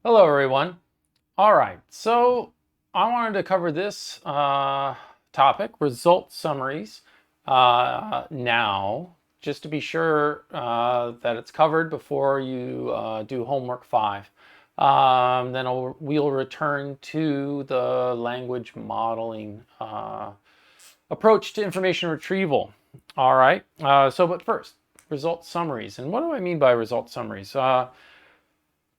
Hello, everyone. All right, so I wanted to cover this topic, result summaries, now, just to be sure that it's covered before you do homework 5. Then we'll return to the language modeling approach to information retrieval. All right, but first, result summaries. And what do I mean by result summaries?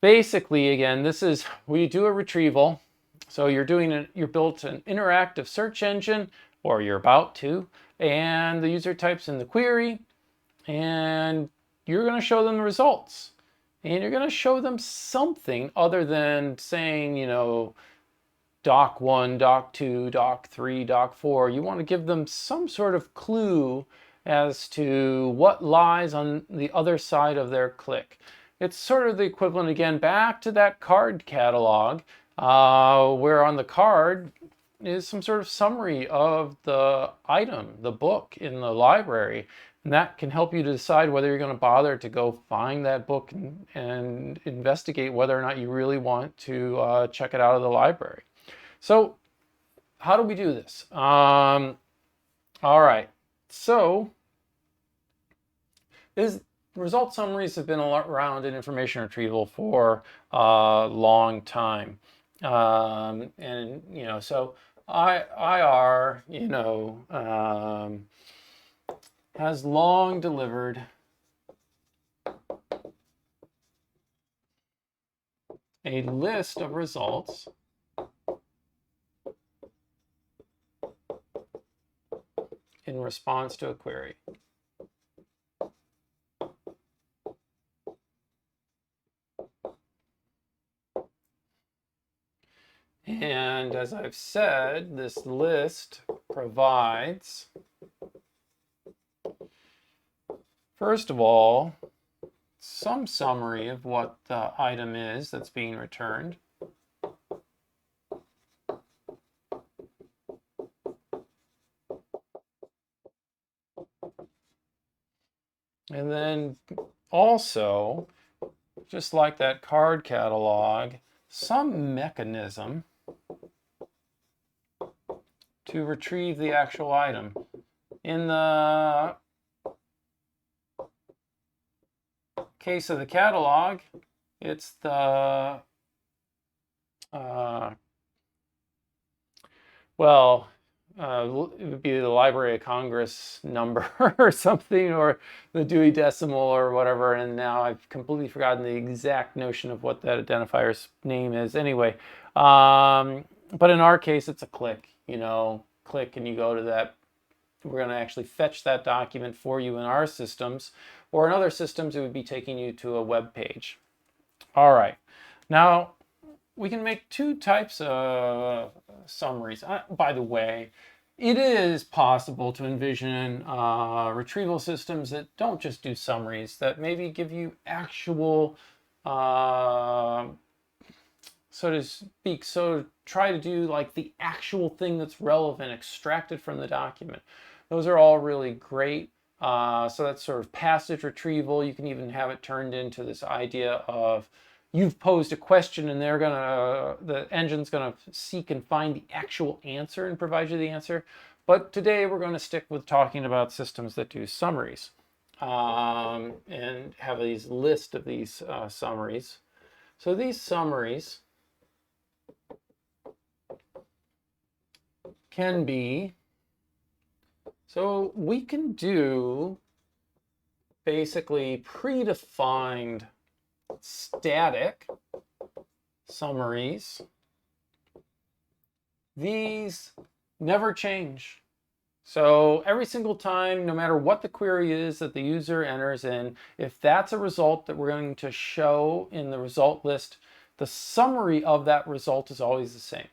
Basically, again, this is we do a retrieval. So you're built an interactive search engine, or you're about to, and the user types in the query, and you're going to show them the results. And you're going to show them something other than saying, doc 1, doc 2, doc 3, doc 4. You want to give them some sort of clue as to what lies on the other side of their click. It's sort of the equivalent, again, back to that card catalog, where on the card is some sort of summary of the item, the book in the library. And that can help you to decide whether you're going to bother to go find that book and investigate whether or not you really want to check it out of the library. So how do we do this? All right. So result summaries have been around in information retrieval for a long time. So IR, has long delivered a list of results in response to a query. And as I've said, this list provides, first of all, some summary of what the item is that's being returned. And then also, just like that card catalog, some mechanism to retrieve the actual item. In the case of the catalog, it's the, it would be the Library of Congress number or something, or the Dewey Decimal or whatever, and now I've completely forgotten the exact notion of what that identifier's name is. Anyway, but in our case, it's a click. Click and you go to that. We're going to actually fetch that document for you in our systems, or in other systems, it would be taking you to a web page. All right. Now, we can make two types of summaries. By the way, it is possible to envision retrieval systems that don't just do summaries, that maybe give you actual, so to speak, so try to do like the actual thing that's relevant, extracted from the document. Those are all really great. So that's sort of passage retrieval. You can even have it turned into this idea of you've posed a question and the engine's gonna seek and find the actual answer and provide you the answer. But today we're going to stick with talking about systems that do summaries and have these list of these summaries. So these summaries can be, so we can do basically predefined static summaries. These never change. So every single time, no matter what the query is that the user enters in, if that's a result that we're going to show in the result list, the summary of that result is always the same.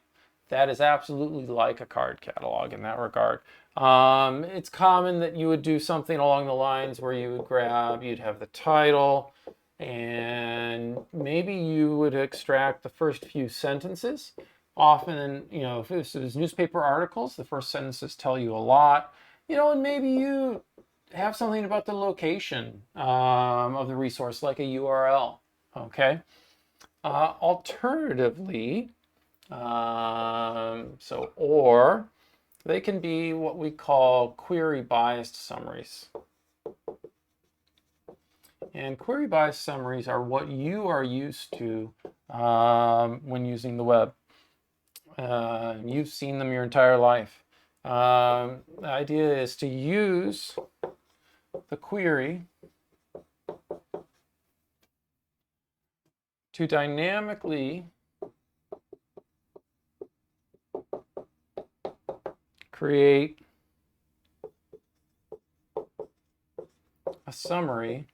That is absolutely like a card catalog in that regard. It's common that you would do something along the lines where you'd have the title, and maybe you would extract the first few sentences. Often, if it was newspaper articles, the first sentences tell you a lot, and maybe you have something about the location of the resource, like a URL, okay? Alternatively, or they can be what we call query biased summaries. And query biased summaries are what you are used to when using the web. You've seen them your entire life. The idea is to use the query to dynamically create a summary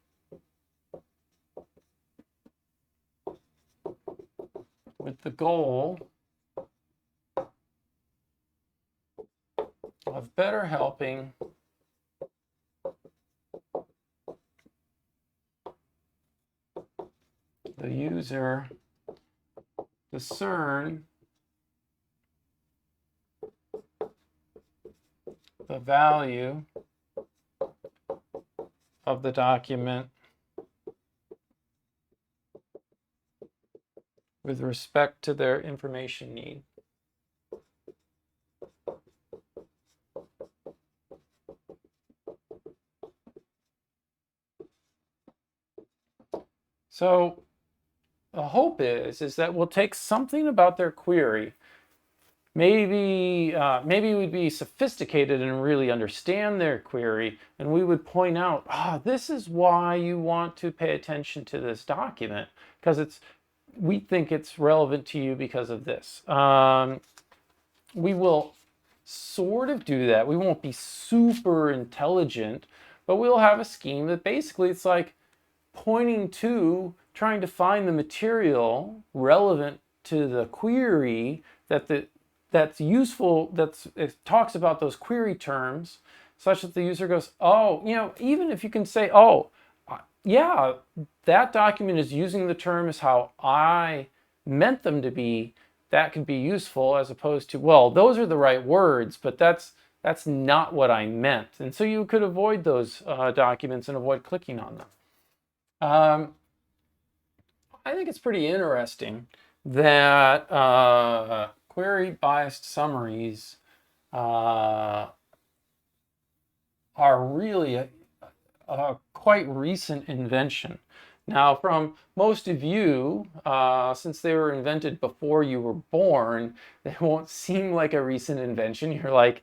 with the goal of better helping the user discern the value of the document with respect to their information need. So the hope is that we'll take something about their query. Maybe we'd be sophisticated and really understand their query, and we would point out, this is why you want to pay attention to this document, because we think it's relevant to you because of this. We will sort of do that. We won't be super intelligent, but we'll have a scheme that basically it's like pointing to trying to find the material relevant to the query that's useful, it talks about those query terms, such that the user goes, even if you can say, yeah, that document is using the terms how I meant them to be, that could be useful, as opposed to, well, those are the right words, but that's not what I meant. And so you could avoid those documents and avoid clicking on them. I think it's pretty interesting that query biased summaries are really a quite recent invention. Now, from most of you, since they were invented before you were born, they won't seem like a recent invention. You're like,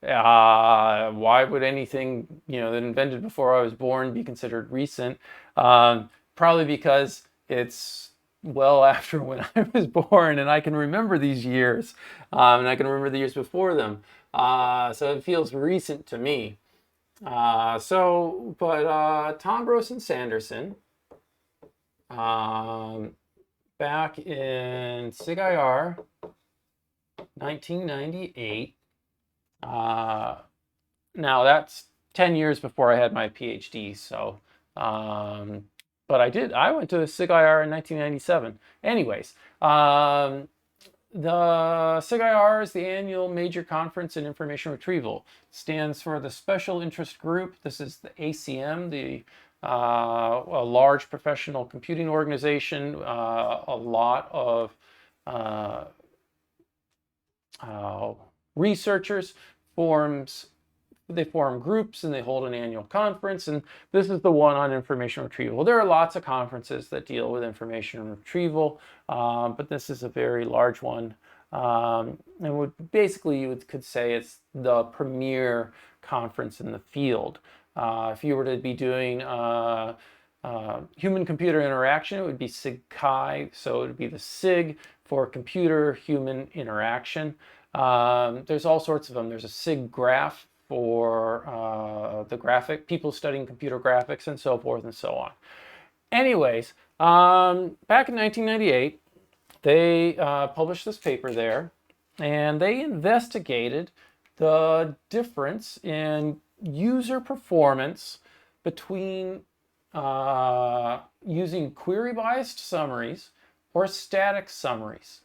why would anything that invented before I was born be considered recent? Probably because it's well after when I was born, and I can remember these years, and I can remember the years before them. So it feels recent to me. But Tombros and Sanderson, back in SIG-IR 1998. Now that's 10 years before I had my PhD. So, but I went to SIG-IR in 1997. Anyways, the SIG-IR is the annual major conference in information retrieval. It stands for the Special Interest Group. This is the ACM, a large professional computing organization. A lot of researchers they form groups and they hold an annual conference, and this is the one on information retrieval. There are lots of conferences that deal with information retrieval, but this is a very large one. And you could say it's the premier conference in the field. If you were to be doing human-computer interaction, it would be SIG-CHI, so it would be the SIG for computer-human interaction. There's all sorts of them. There's a SIG graph for the people studying computer graphics, and so forth and so on. Anyways, back in 1998, they published this paper there, and they investigated the difference in user performance between using query-biased summaries or static summaries.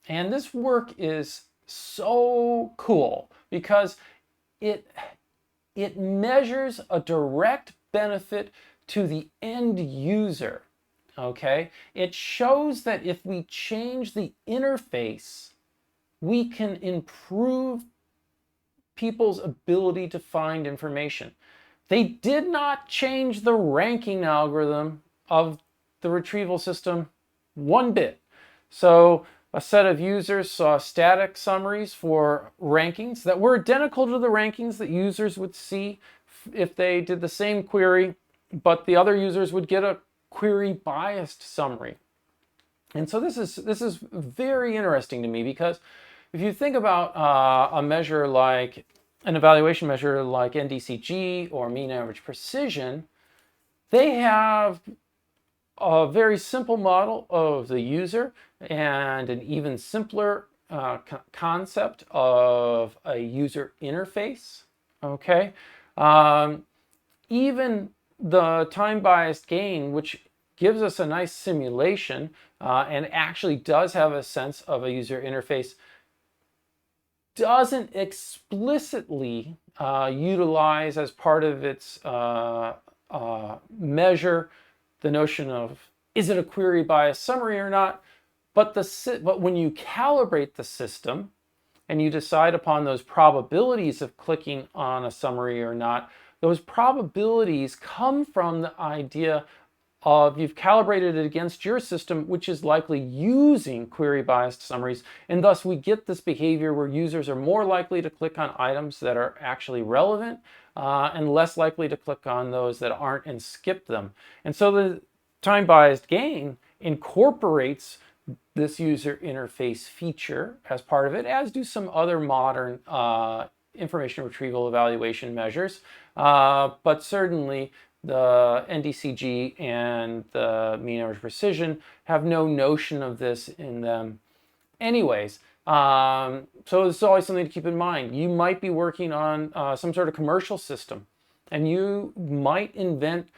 And this work is so cool because it measures a direct benefit to the end user. Okay, it shows that if we change the interface, we can improve people's ability to find information. They did not change the ranking algorithm of the retrieval system one bit. So a set of users saw static summaries for rankings that were identical to the rankings that users would see if they did the same query, but the other users would get a query biased summary. And so this is very interesting to me, because if you think about a measure like an evaluation measure like NDCG or mean average precision, they have a very simple model of the user and an even simpler concept of a user interface. Okay, even the time-biased gain, which gives us a nice simulation and actually does have a sense of a user interface, doesn't explicitly utilize as part of its measure the notion of, is it a query bias summary or not? But when you calibrate the system and you decide upon those probabilities of clicking on a summary or not, those probabilities come from the idea of you've calibrated it against your system, which is likely using query biased summaries. And thus we get this behavior where users are more likely to click on items that are actually relevant and less likely to click on those that aren't and skip them. And so the time biased gain incorporates this user interface feature as part of it, as do some other modern information retrieval evaluation measures. But certainly the NDCG and the mean average precision have no notion of this in them anyways. So this is always something to keep in mind. You might be working on some sort of commercial system, and you might invent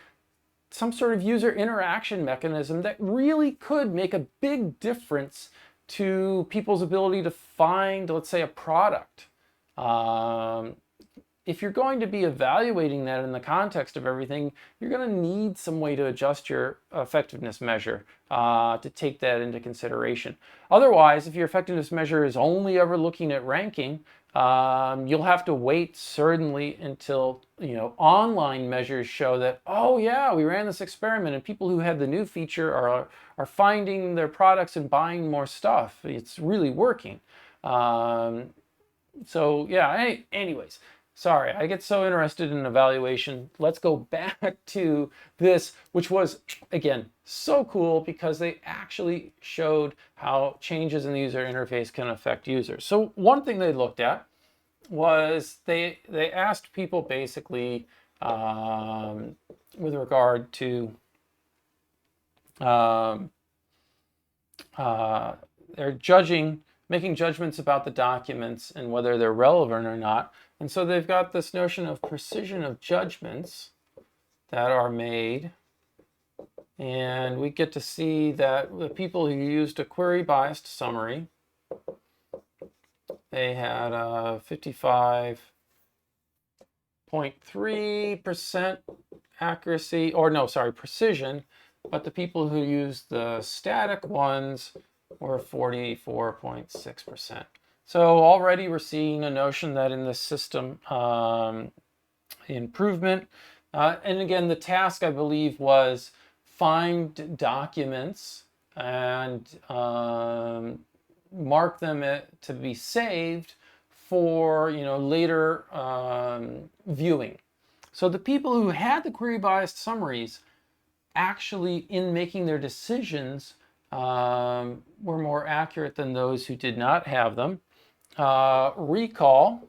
some sort of user interaction mechanism that really could make a big difference to people's ability to find, let's say, a product. If you're going to be evaluating that in the context of everything, you're going to need some way to adjust your effectiveness measure to take that into consideration. Otherwise, if your effectiveness measure is only ever looking at ranking, you'll have to wait certainly until online measures show that, oh yeah, we ran this experiment and people who had the new feature are finding their products and buying more stuff. It's really working. So yeah, anyways, sorry, I get so interested in evaluation. Let's go back to this, which was, again, so cool because they actually showed how changes in the user interface can affect users. So one thing they looked at was they asked people basically with regard to they're making judgments about the documents and whether they're relevant or not. And so they've got this notion of precision of judgments that are made. And we get to see that the people who used a query biased summary, they had a 55.3% accuracy, or no, sorry, precision. But the people who used the static ones were 44.6%. So already we're seeing a notion that in the system improvement. And again, the task, I believe, was find documents and mark them to be saved for later viewing. So the people who had the query biased summaries actually, in making their decisions, were more accurate than those who did not have them. Recall,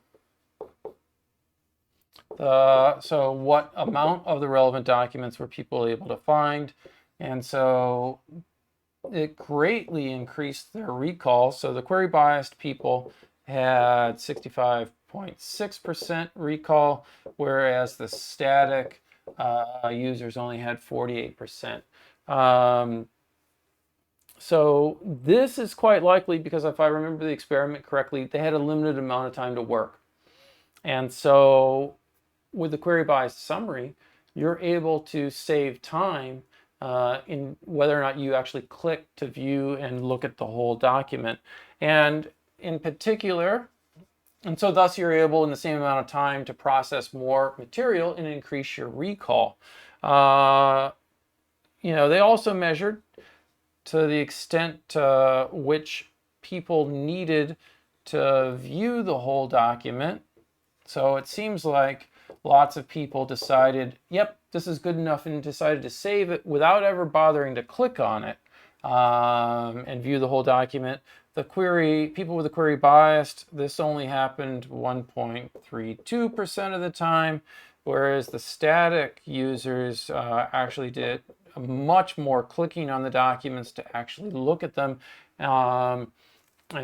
so what amount of the relevant documents were people able to find? And so it greatly increased their recall. So the query biased people had 65.6% recall, whereas the static users only had 48%. So this is quite likely because, if I remember the experiment correctly, they had a limited amount of time to work. And so with the query biased summary, you're able to save time in whether or not you actually click to view and look at the whole document. And in particular, and so thus you're able in the same amount of time to process more material and increase your recall. They also measured to the extent to which people needed to view the whole document. So it seems like lots of people decided, yep, this is good enough, and decided to save it without ever bothering to click on it and view the whole document. People with the query biased, this only happened 1.32% of the time, whereas the static users actually did much more clicking on the documents to actually look at them. And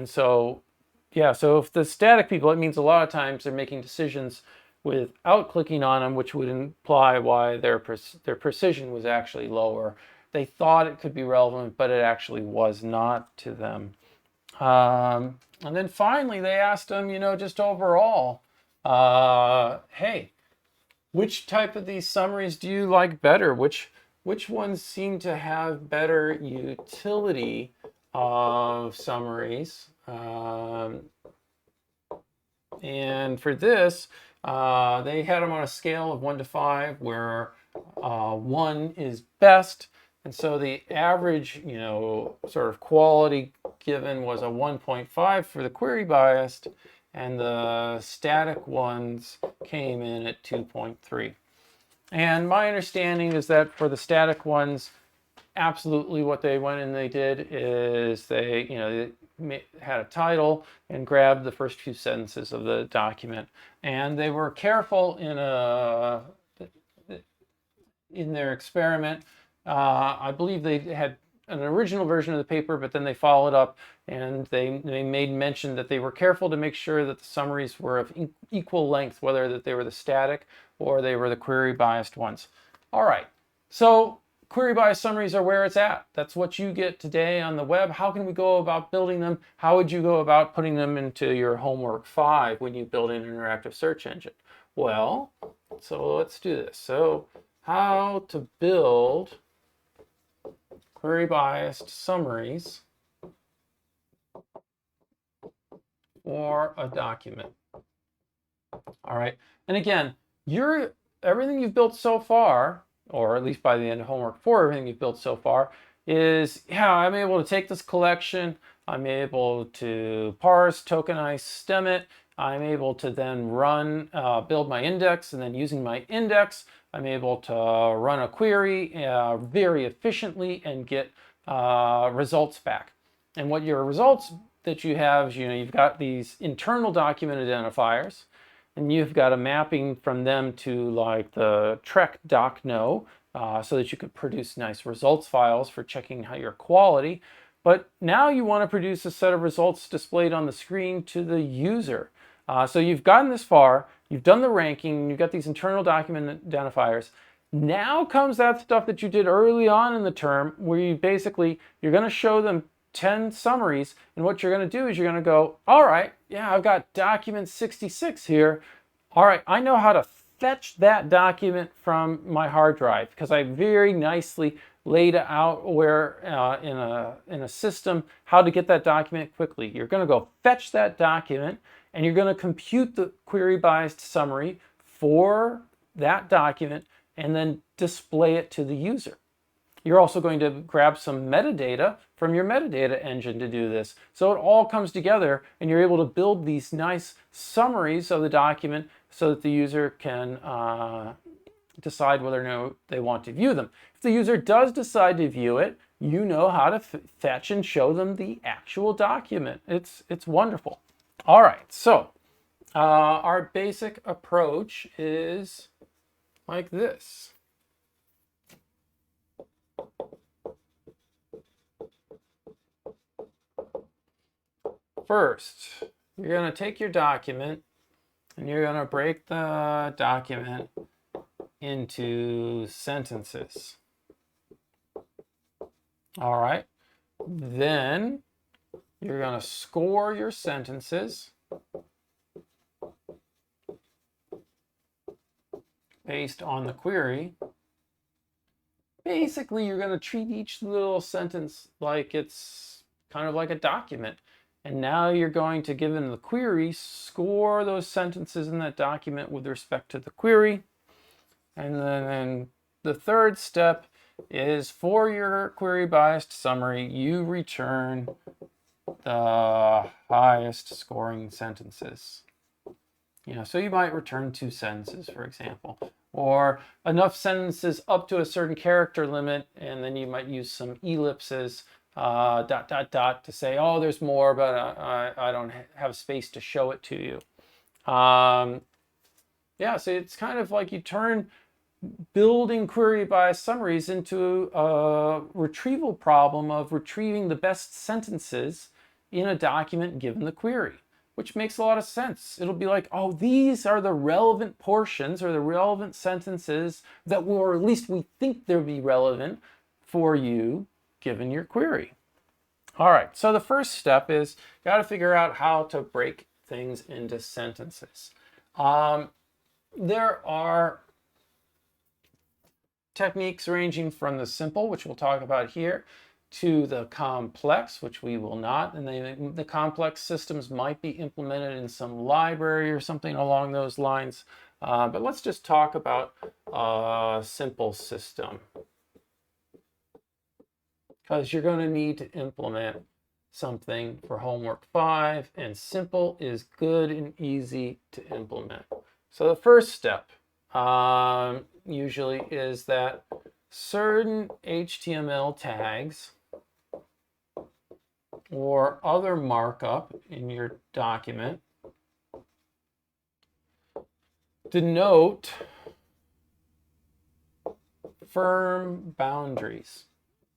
so, yeah, so if the static people, it means a lot of times they're making decisions without clicking on them, which would imply why their precision was actually lower. They thought it could be relevant, but it actually was not to them. And then finally, they asked them, just overall, hey, which type of these summaries do you like better? Which ones seem to have better utility of summaries? And for this, they had them on a scale of 1 to 5, where 1 is best. And so the average, sort of quality given was a 1.5 for the query biased, and the static ones came in at 2.3. And my understanding is that for the static ones, absolutely what they went and they did is they had a title and grabbed the first few sentences of the document, and they were careful in their experiment. I believe they had an original version of the paper, but then they followed up and they made mention that they were careful to make sure that the summaries were of equal length, whether that they were the static or they were the query biased ones. All right, so query biased summaries are where it's at. That's what you get today on the web. How can we go about building them? How would you go about putting them into your homework 5 when you build an interactive search engine? Well, so let's do this. So how to build query biased summaries for a document. All right, and again, everything you've built so far, or at least by the end of homework 4, everything you've built so far is, yeah, I'm able to take this collection, I'm able to parse, tokenize, stem it, I'm able to then build my index, and then using my index, I'm able to run a query very efficiently and get results back. And what your results that you have, you've got these internal document identifiers, and you've got a mapping from them to like the Trek docno, so that you could produce nice results files for checking your quality. But now you want to produce a set of results displayed on the screen to the user. So you've gotten this far, you've done the ranking, you've got these internal document identifiers. Now comes that stuff that you did early on in the term, where you're going to show them 10 summaries, and what you're going to do is you're going to go, all right, yeah, I've got document 66 here. All right, I know how to fetch that document from my hard drive, because I very nicely laid out where in a system how to get that document quickly. You're going to go fetch that document, and you're going to compute the query biased summary for that document and then display it to the user. You're also going to grab some metadata from your metadata engine to do this. So it all comes together, and you're able to build these nice summaries of the document so that the user can decide whether or not they want to view them. If the user does decide to view it, you know how to fetch and show them the actual document. It's wonderful. All right, so our basic approach is like this. First, you're going to take your document and you're going to break the document into sentences. All right. Then you're going to score your sentences based on the query, basically you're going to treat each little sentence like it's kind of like a document. And now you're going to, given the query, score those sentences in that document with respect to the query. And then the third step is, for your query biased summary, you return the highest scoring sentences. So you might return 2 sentences, for example, or enough sentences up to a certain character limit, and then you might use some ellipses, ... to say, oh, there's more, but I don't have space to show it to you. Yeah, so it's kind of like you turn building query bias summaries into a retrieval problem of retrieving the best sentences in a document given the query, which makes a lot of sense. It'll be like, oh, these are the relevant portions or the relevant sentences that will, or at least we think they'll be relevant for you given your query. All right, so the first step is got to figure out how to break things into sentences. There are techniques ranging from the simple, which we'll talk about here, to the complex, which we will not. And the complex systems might be implemented in some library or something along those lines. But let's just talk about a simple system, because you're going to need to implement something for homework 5, and simple is good and easy to implement. So the first step usually is that certain HTML tags or other markup in your document denote firm boundaries.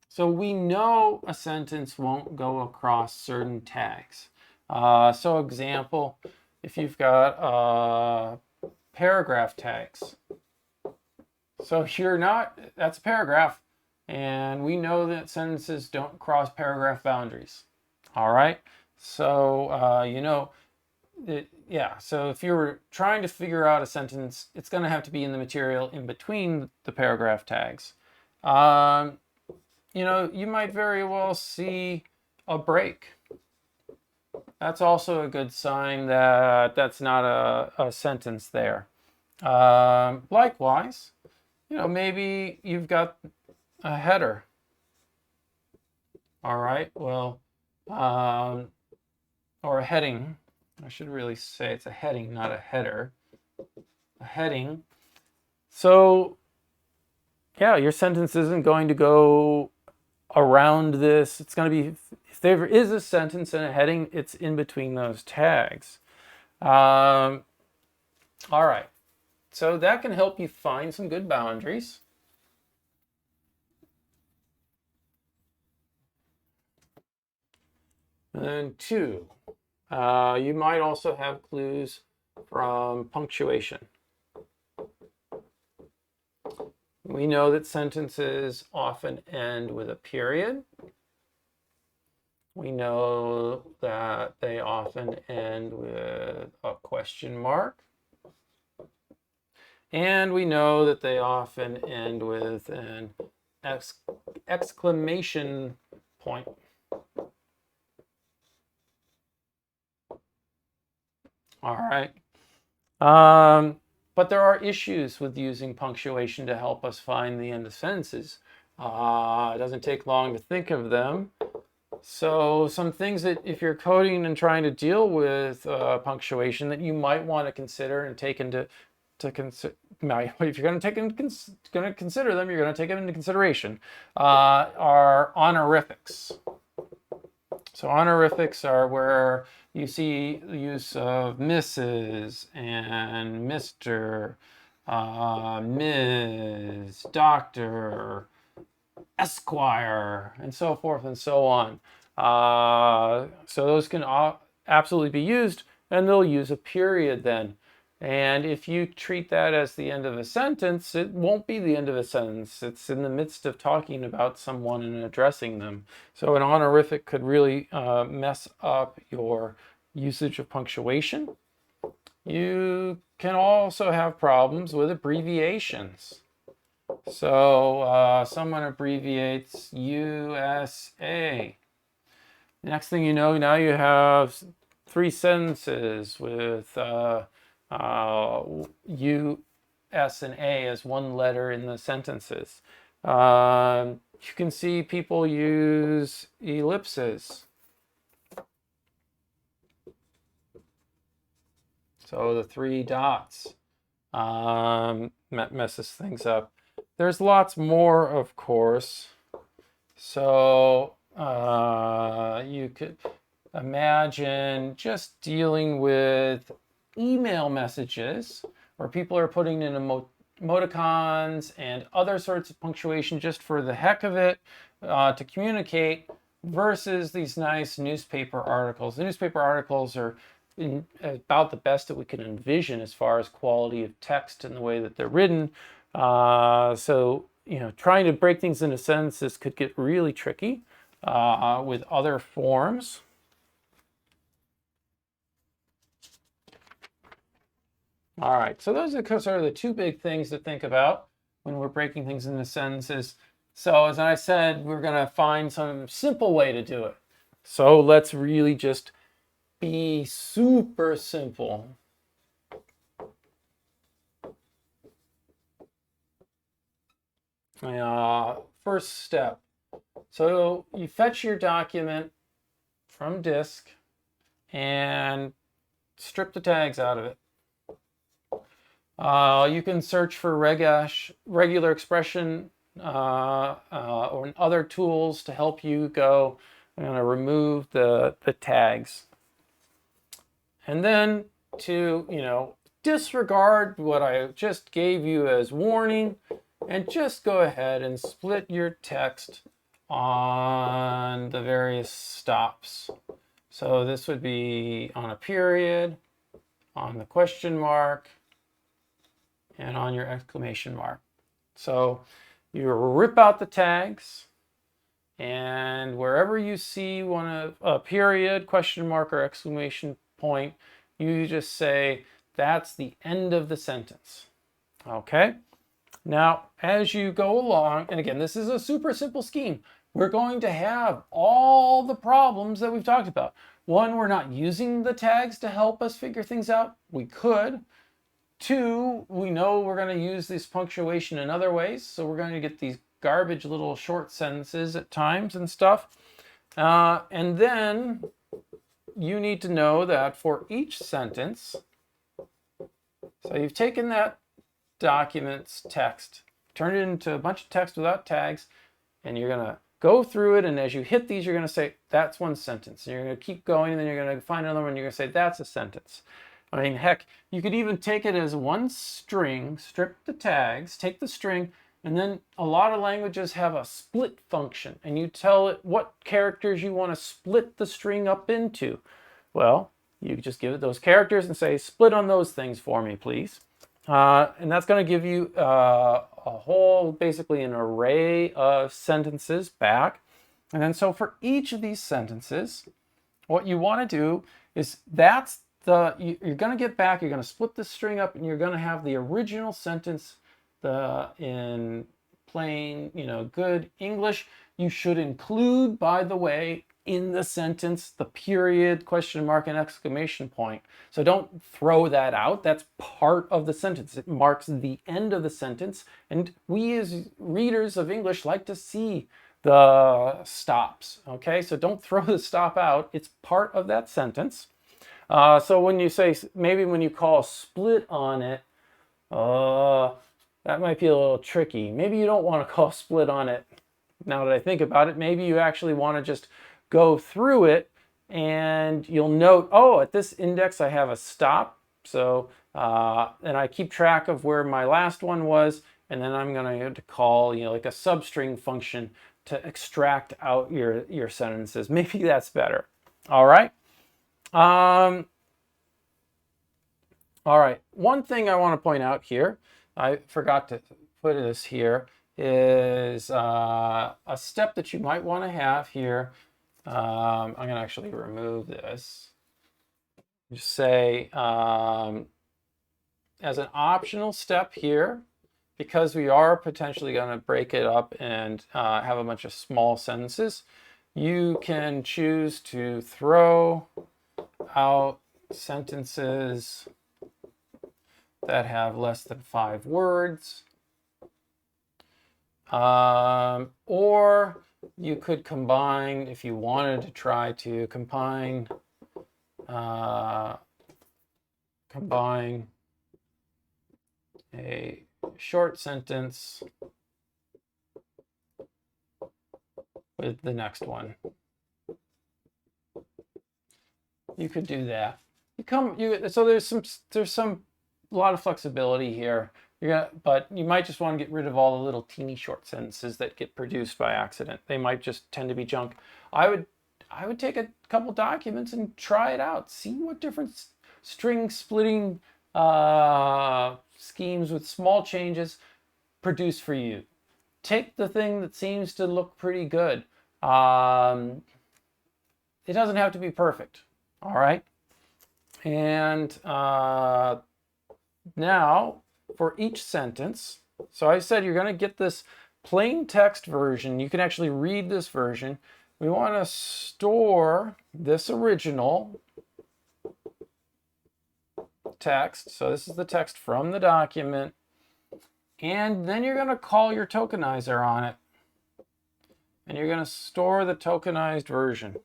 So we know a sentence won't go across certain tags. So example, if you've got paragraph tags. So that's a paragraph, and we know that sentences don't cross paragraph boundaries. All right, so so if you were trying to figure out a sentence, it's going to have to be in the material in between the paragraph tags. You might very well see a break. That's also a good sign that that's not a sentence there. Likewise, maybe you've got a header. All right, well, or a heading. I should really say it's a heading, not a header. A heading. So, yeah, your sentence isn't going to go around this. It's going to be, if there is a sentence and a heading, it's in between those tags. All right, so that can help you find some good boundaries. And then 2, you might also have clues from punctuation. We know that sentences often end with a period. We know that they often end with a question mark. And we know that they often end with an exclamation point. All right. But there are issues with using punctuation to help us find the end of sentences. It doesn't take long to think of them. So some things that, if you're coding and trying to deal with punctuation, that you might want to consider and take into consider. If you're going to consider them, you're going to take them into consideration. Are honorifics. So honorifics are where you see the use of Mrs. and Mr., Ms., Doctor, Esquire, and so forth and so on. So those can absolutely be used, and they'll use a period then. And if you treat that as the end of a sentence, it won't be the end of a sentence. It's in the midst of talking about someone and addressing them. So an honorific could really mess up your usage of punctuation. You can also have problems with abbreviations. So someone abbreviates USA. Next thing you know, now you have 3 sentences with U, S, and A as one letter in the sentences. You can see people use ellipses. So the 3 dots messes things up. There's lots more, of course. So you could imagine just dealing with email messages where people are putting in emoticons and other sorts of punctuation just for the heck of it to communicate versus these nice newspaper articles. The newspaper articles are about the best that we can envision as far as quality of text and the way that they're written. So, you know, trying to break things into sentences could get really tricky with other forms. All right, so those are sort of the 2 big things to think about when we're breaking things into sentences. So as I said, we're going to find some simple way to do it. So let's really just be super simple. First step. So you fetch your document from disk and strip the tags out of it. You can search for regular expression or other tools to help you go. I'm going to remove the tags. And then to, you know, disregard what I just gave you as warning and just go ahead and split your text on the various stops. So this would be on a period, on the question mark, and on your exclamation mark. So you rip out the tags, and wherever you see a period, question mark, or exclamation point, you just say that's the end of the sentence. Okay? Now, as you go along, and again, this is a super simple scheme, we're going to have all the problems that we've talked about. One, we're not using the tags to help us figure things out. We could. 2, we know we're going to use this punctuation in other ways, so we're going to get these garbage little short sentences at times and stuff. And then you need to know that for each sentence, so you've taken that document's text, turned it into a bunch of text without tags, and you're going to go through it, and as you hit these, you're going to say, that's one sentence. And you're going to keep going, and then you're going to find another one, and you're going to say, that's a sentence. I mean, heck, you could even take it as one string, strip the tags, take the string, and then a lot of languages have a split function, and you tell it what characters you want to split the string up into. Well, you just give it those characters and say, split on those things for me, please. And that's going to give you a whole, basically an array of sentences back. And then so for each of these sentences, what you want to do is you're going to get back, you're going to split the string up, and you're going to have the original sentence in plain, good English. You should include, by the way, in the sentence, the period, question mark, and exclamation point. So don't throw that out. That's part of the sentence. It marks the end of the sentence. And we as readers of English like to see the stops. Okay, so don't throw the stop out. It's part of that sentence. So when you say, maybe when you call split on it, that might be a little tricky. Maybe you don't want to call split on it. Now that I think about it, maybe you actually want to just go through it and you'll note, oh, at this index I have a stop. So, and I keep track of where my last one was, and then I'm going to have to call, like a substring function to extract out your sentences. Maybe that's better. All right. All right. One thing I want to point out here, I forgot to put this here, is a step that you might want to have here. I'm going to actually remove this. Just say, as an optional step here, because we are potentially going to break it up and have a bunch of small sentences, you can choose to throw out sentences that have less than 5 words. Or you could combine, if you wanted to try to combine a short sentence with the next one. You could do that. So there's a lot of flexibility here. But you might just want to get rid of all the little teeny short sentences that get produced by accident. They might just tend to be junk. I would take a couple documents and try it out. See what different string splitting schemes with small changes produce for you. Take the thing that seems to look pretty good. It doesn't have to be perfect. All right. And now for each sentence, so I said you're going to get this plain text version. You can actually read this version. We want to store this original text. So this is the text from the document. And then you're going to call your tokenizer on it. And you're going to store the tokenized version.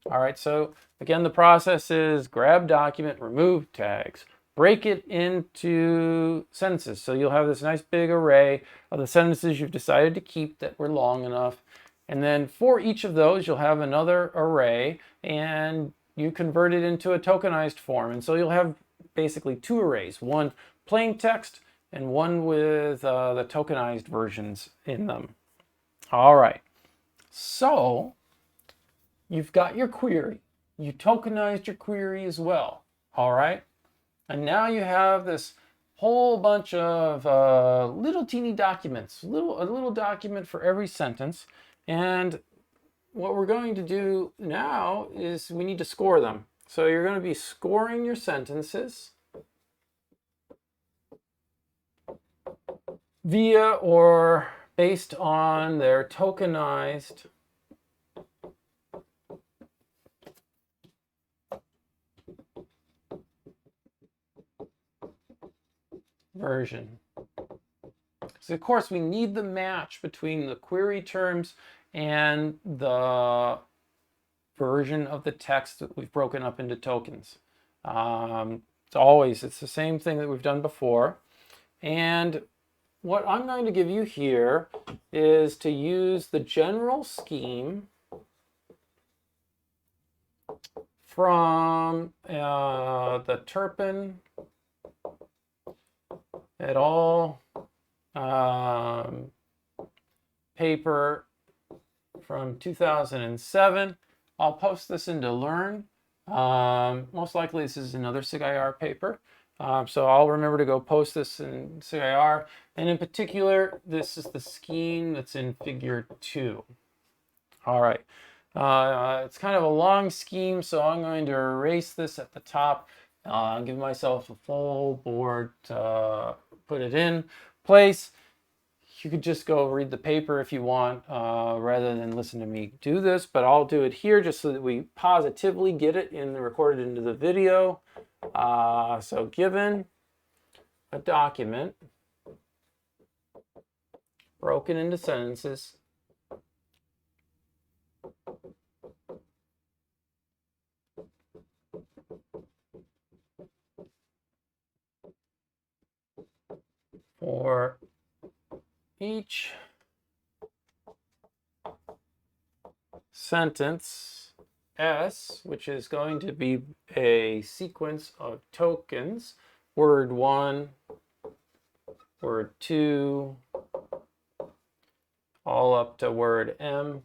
All right, so again, the process is grab document, remove tags, break it into sentences. So you'll have this nice big array of the sentences you've decided to keep that were long enough. And then for each of those, you'll have another array, and you convert it into a tokenized form. And so you'll have basically 2 arrays, one plain text and one with the tokenized versions in them. All right, so you've got your query. You tokenized your query as well. All right, and now you have this whole bunch of little teeny documents, a little document for every sentence. And what we're going to do now is we need to score them. So you're going to be scoring your sentences via or based on their tokenized version. So of course we need the match between the query terms and the version of the text that we've broken up into tokens. It's the same thing that we've done before. And what I'm going to give you here is to use the general scheme from the Turpin et al. Paper from 2007. I'll post this into Learn. Most likely this is another SIG-IR paper. So I'll remember to go post this in SIG-IR. And in particular, this is the scheme that's in Figure 2. All right. It's kind of a long scheme, so I'm going to erase this at the top. I'll give myself a full board to put it in place. You could just go read the paper if you want, rather than listen to me do this, but I'll do it here just so that we positively get it recorded into the video. So given a document broken into sentences, for each sentence S, which is going to be a sequence of tokens, word 1, word 2, all up to word M.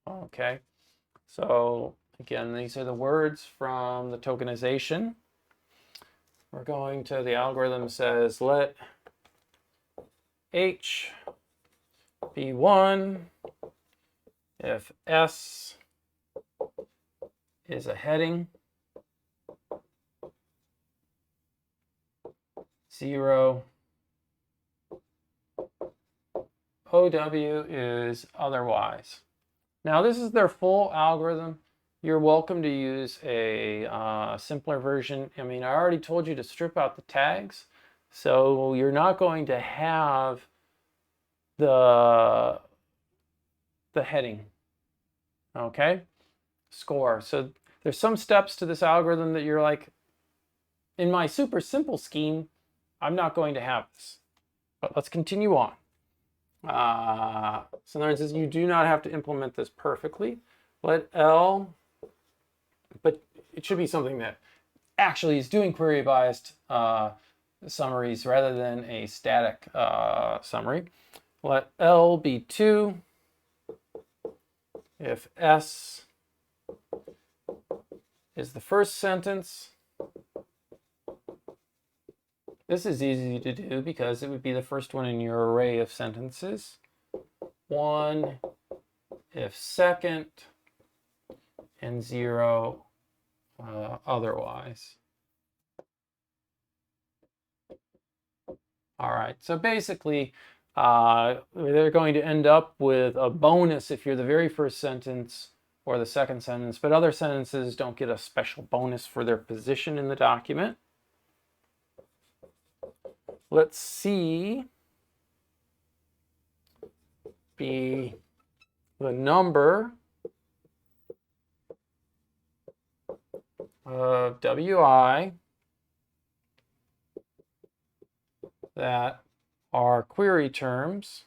Okay, so again, these are the words from the tokenization. We're going to, the algorithm says, let H be 1 if S is a heading, 0, OW is otherwise. Now this is their full algorithm. You're welcome to use a simpler version. I mean, I already told you to strip out the tags, so you're not going to have the heading, okay? Score. So there's some steps to this algorithm that you're like, in my super simple scheme, I'm not going to have this. But let's continue on. So in other words, you do not have to implement this perfectly. Let L, but it should be something that actually is doing query biased summaries rather than a static summary. Let L be 2 if S is the first sentence. This is easy to do because it would be the first one in your array of sentences. 1 if second, and 0 otherwise. All right, so basically they're going to end up with a bonus if you're the very first sentence or the second sentence, but other sentences don't get a special bonus for their position in the document. Let's see. Be the number of WI that are query terms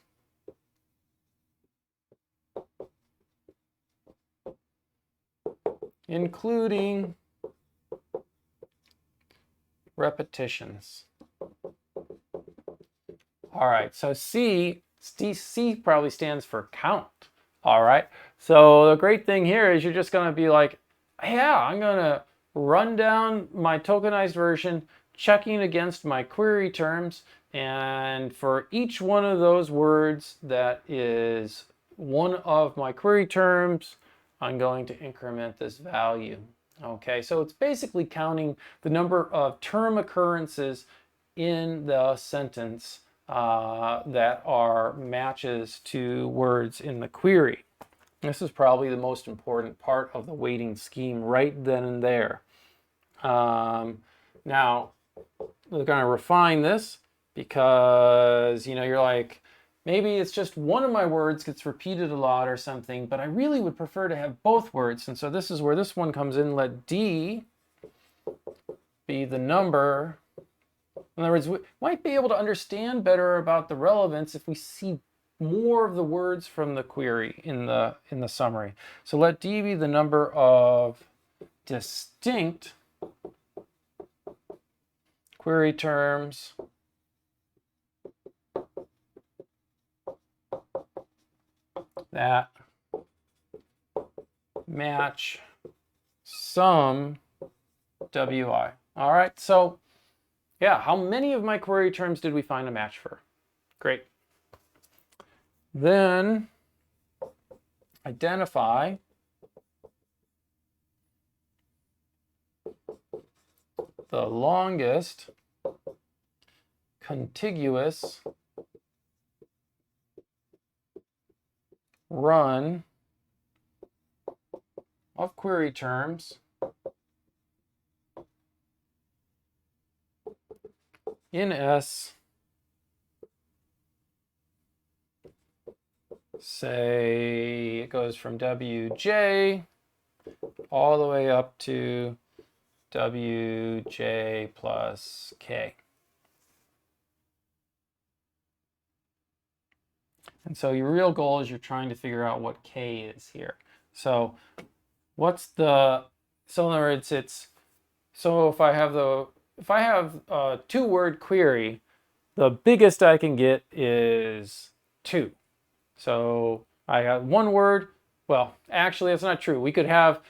including repetitions. All right, so C probably stands for count. All right, so the great thing here is you're just going to be like, yeah, I'm going to run down my tokenized version, checking against my query terms, and for each one of those words that is one of my query terms, I'm going to increment this value. Okay, so it's basically counting the number of term occurrences in the sentence that are matches to words in the query. This is probably the most important part of the weighting scheme right then and there. Now, we're going to refine this because, you know, you're like, maybe it's just one of my words gets repeated a lot or something, but I really would prefer to have both words. And so this is where this one comes in. Let D be the number. In other words, we might be able to understand better about the relevance if we see more of the words from the query in the summary. So let D be the number of distinct query terms that match some WI. All right, so yeah, how many of my query terms did we find a match for? Great. Then identify the longest contiguous run of query terms in S, say it goes from WJ all the way up to WJ plus K. And so your real goal is you're trying to figure out what K is here. So what's the, so in other words, it's, so if I have a 2-word query, the biggest I can get is 2. So I have 1 word. Well, actually, that's not true. We could have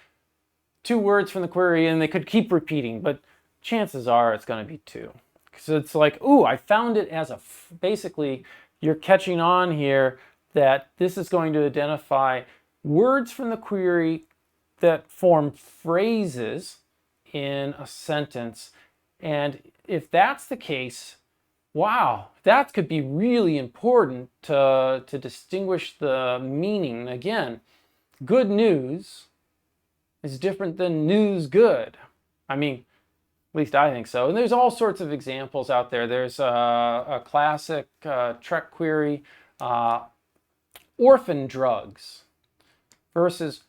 2 words from the query and they could keep repeating, but chances are it's going to be 2. So it's like, ooh, I found it as a, basically, you're catching on here that this is going to identify words from the query that form phrases in a sentence. And if that's the case, wow, that could be really important to distinguish the meaning. Again, good news is different than news good. I mean, at least I think so. And there's all sorts of examples out there. There's a classic Trek query, uh, orphan drugs versus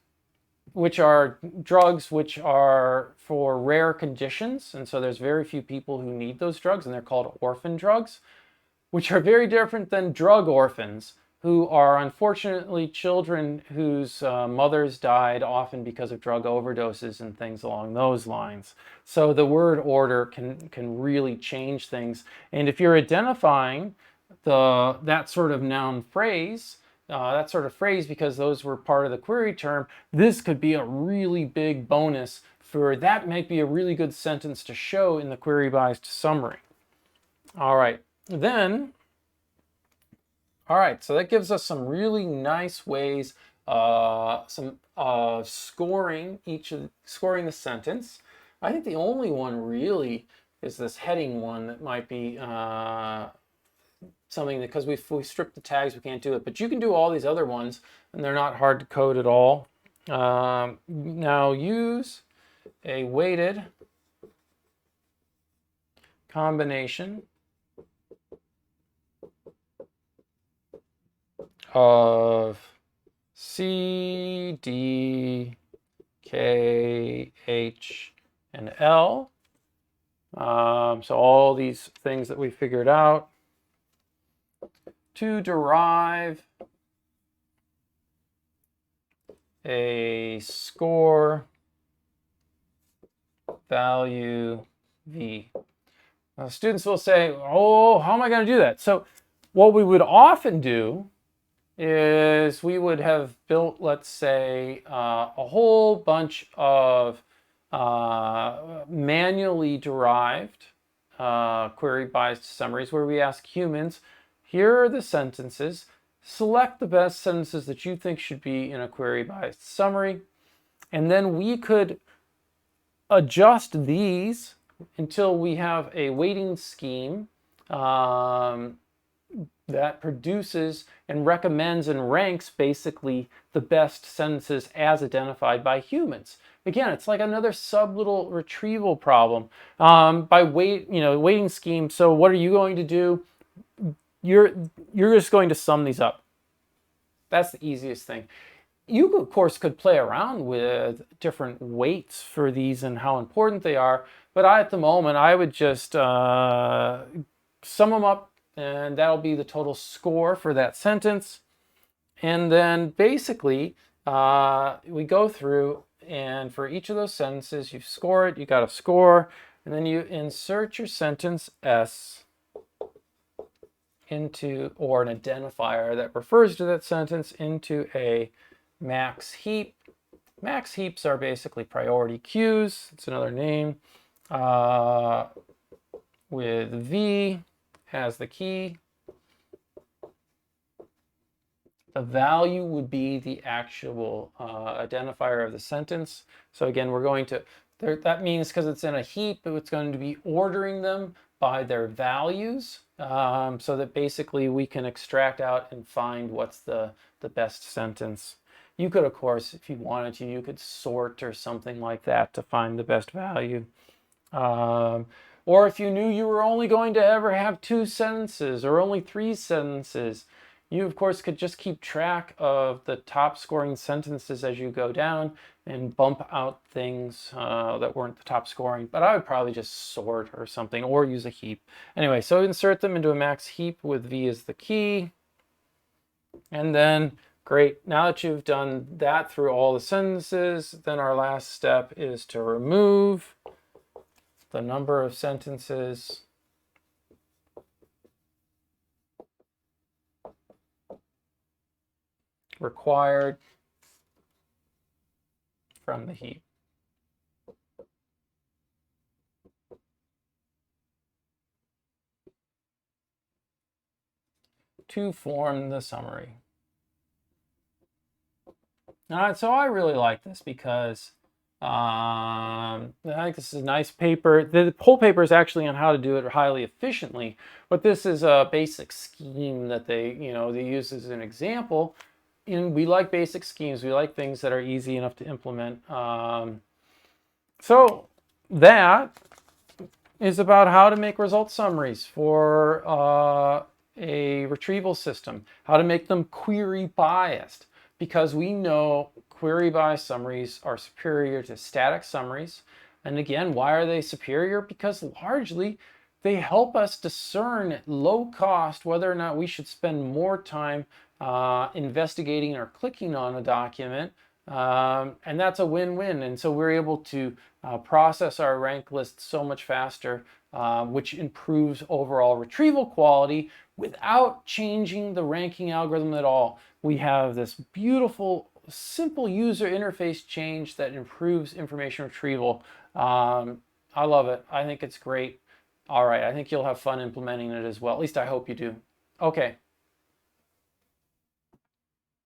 which are drugs which are for rare conditions. And so there's very few people who need those drugs, and they're called orphan drugs, which are very different than drug orphans, who are unfortunately children whose mothers died often because of drug overdoses and things along those lines. So the word order can really change things. And if you're identifying that sort of noun phrase, that sort of phrase, because those were part of the query term, this could be a really big bonus for that. Might be a really good sentence to show in the query biased summary. All right, then, all right, so that gives us some really nice ways, scoring scoring the sentence. I think the only one really is this heading one that might be something that, because if we strip the tags, we can't do it. But you can do all these other ones, and they're not hard to code at all. Now use a weighted combination of C, D, K, H, and L. So all these things that we figured out to derive a score value V. Now, students will say, oh, how am I going to do that? So what we would often do is we would have built, let's say, a whole bunch of manually derived query biased summaries where we ask humans, here are the sentences, select the best sentences that you think should be in a query biased summary, and then we could adjust these until we have a weighting scheme that produces and recommends and ranks basically the best sentences as identified by humans. Again, it's like another little retrieval problem by weighting scheme. So what are you going to do? You're just going to sum these up. That's the easiest thing. You, of course, could play around with different weights for these and how important they are. But at the moment, I would just sum them up, and that'll be the total score for that sentence. And then basically, we go through, and for each of those sentences, you score it, you got a score, and then you insert your sentence S into, or an identifier that refers to that sentence, into a max heap. Max heaps are basically priority queues. It's another name. With V as the key. The value would be the actual identifier of the sentence. So again, we're going to, that means because it's in a heap, it's going to be ordering them by their values, so that basically we can extract out and find what's the best sentence. You could, of course, if you wanted to, you could sort or something like that to find the best value. Or if you knew you were only going to ever have 2 sentences or only 3 sentences, you, of course, could just keep track of the top scoring sentences as you go down and bump out things that weren't the top scoring. But I would probably just sort or something, or use a heap. Anyway, so insert them into a max heap with V as the key. And then, great, now that you've done that through all the sentences, then our last step is to remove the number of sentences required from the heap. To form the summary. All right, so I really like this because I think this is a nice paper. The whole paper is actually on how to do it highly efficiently, but this is a basic scheme that they use as an example. And we like basic schemes. We like things that are easy enough to implement. So that is about how to make result summaries for a retrieval system, how to make them query biased, because we know query bias summaries are superior to static summaries. And again, why are they superior? Because largely they help us discern at low cost whether or not we should spend more time investigating or clicking on a document. And that's a win-win. And so we're able to process our rank list so much faster, which improves overall retrieval quality without changing the ranking algorithm at all. We have this beautiful, simple user interface change that improves information retrieval. I love it. I think it's great. All right, I think you'll have fun implementing it as well. At least I hope you do. Okay.